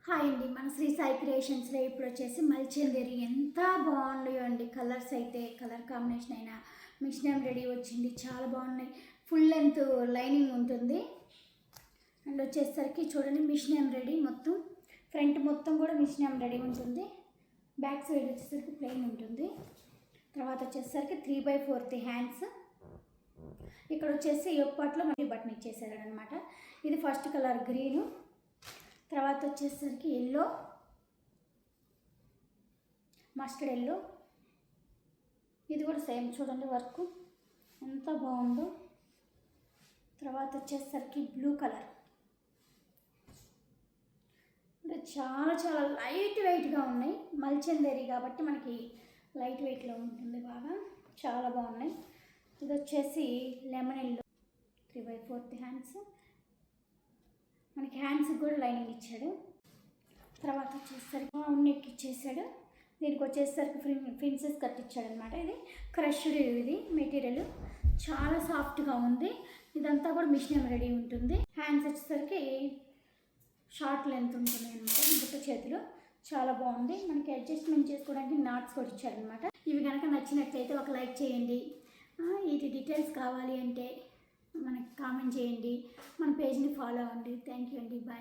Hi అండి, మన శ్రీ సాయి క్రియేషన్స్లో ఇప్పుడు వచ్చేసి మల్చందేరి ఎంత బాగున్నాయో అండి. కలర్స్ అయితే కలర్ కాంబినేషన్ అయినా మిషన్ ఎంబ్రాయిడరీ వచ్చింది, చాలా బాగున్నాయి. ఫుల్ లెంత్ లైనింగ్ ఉంటుంది. అండ్ వచ్చేసరికి చూడండి మిషన్ ఎంబ్రాయిడరీ మొత్తం, ఫ్రంట్ మొత్తం కూడా మిషన్ ఎంబ్రాయిడరీ ఉంటుంది. బ్యాక్ సైడ్ వచ్చేసరికి ప్లెయిన్ ఉంటుంది. తర్వాత వచ్చేసరికి 3/4 హ్యాండ్స్. ఇక్కడ వచ్చేసి ఎప్పట్లో మళ్ళీ బటన్ ఇచ్చేసాడు అనమాట. ఇది ఫస్ట్ కలర్ గ్రీను, తర్వాత వచ్చేసరికి ఎల్లో, మస్టర్డ్ ఎల్లో. ఇది కూడా సేమ్ చూడండి, వర్క్ ఎంత బాగుందో. తర్వాత వచ్చేసరికి బ్లూ కలర్, అంటే చాలా చాలా లైట్ వెయిట్గా ఉన్నాయి. మల్చందేరి కాబట్టి మనకి లైట్ వెయిట్లో ఉంటుంది, బాగా చాలా బాగున్నాయి. ఇది వచ్చేసి లెమన్ ఎల్లో, 3/4 హ్యాండ్స్. మనకి హ్యాండ్స్కి కూడా లైనింగ్ ఇచ్చాడు. తర్వాత వచ్చేసరికి నెక్ ఇచ్చేసాడు. దీనికి వచ్చేసరికి ప్రిన్సెస్ కట్ ఇచ్చాడు అనమాట. ఇది క్రష్డ్, ఇది మెటీరియల్ చాలా సాఫ్ట్గా ఉంది. ఇదంతా కూడా మిషన్ ఎంబ్రాయిడరీ ఉంటుంది. హ్యాండ్స్ వచ్చేసరికి షార్ట్ లెంత్ ఉంటుంది అనమాట, బుట్ట చేతులు చాలా బాగుంది. మనకి అడ్జస్ట్మెంట్ చేసుకోవడానికి నాట్స్ కూడా ఇచ్చాడనమాట. ఇవి కనుక నచ్చినట్లయితే ఒక లైక్ చేయండి. వీటి డీటెయిల్స్ కావాలి అంటే మనకి కామెంట్ చేయండి, మన పేజ్ని ఫాలో అవ్వండి. థ్యాంక్ యూ అండి, బాయ్.